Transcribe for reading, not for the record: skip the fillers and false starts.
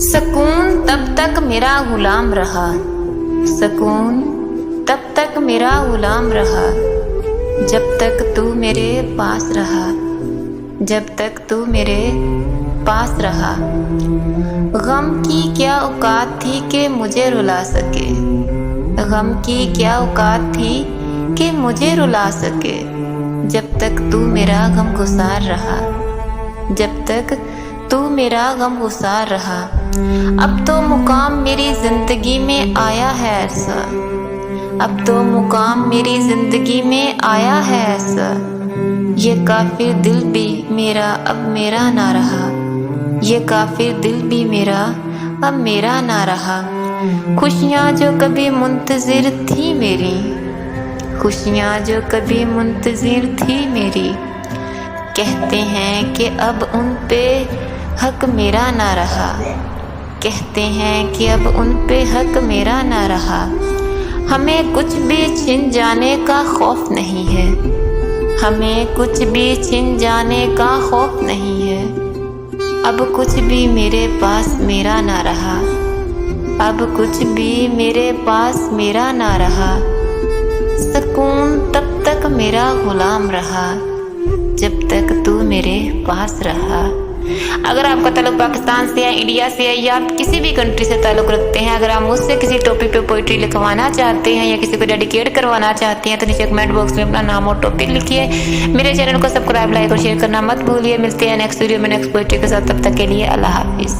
سکون تب تک میرا غلام رہا، سکون تب تک میرا غلام رہا، جب تک تو میرے پاس رہا، جب تک تو میرے پاس رہا۔ غم کی کیا اوقات تھی کہ مجھے رلا سکے، غم کی کیا اوقات تھی کہ مجھے رلا سکے، جب تک تو میرا غم گسار رہا، جب تک تو میرا غم گسار رہا۔ اب تو مقام میری زندگی میں آیا ہے ایسا، اب تو مقام میری زندگی میں آیا ہے ایسا، یہ کافر دل بھی میرا اب میرا نہ رہا، یہ کافر دل بھی میرا اب میرا نہ رہا۔ خوشیاں جو کبھی منتظر تھی میری، خوشیاں جو کبھی منتظر تھی میری، کہتے ہیں کہ اب ان پہ حق میرا نہ رہا، کہتے ہیں کہ اب ان پہ حق میرا نہ رہا۔ ہمیں کچھ بھی چھن جانے کا خوف نہیں ہے، ہمیں کچھ بھی چھن جانے کا خوف نہیں ہے، اب کچھ بھی میرے پاس میرا نہ رہا، اب کچھ بھی میرے پاس میرا نہ رہا۔ سکون تب تک میرا غلام رہا، جب تک تو میرے پاس رہا۔ اگر آپ کا تعلق پاکستان سے یا انڈیا سے ہے یا آپ کسی بھی کنٹری سے تعلق رکھتے ہیں، اگر آپ مجھ سے کسی ٹاپک پہ پوئٹری لکھوانا چاہتے ہیں یا کسی کو ڈیڈیکیٹ کروانا چاہتے ہیں تو نیچے کمنٹ باکس میں اپنا نام اور ٹاپک لکھیے۔ میرے چینل کو سبسکرائب، لائک اور شیئر کرنا مت بھولیے۔ ملتے ہیں نیکسٹ ویڈیو میں نیکسٹ پوئٹری کے ساتھ، تب تک کے لیے اللہ حافظ۔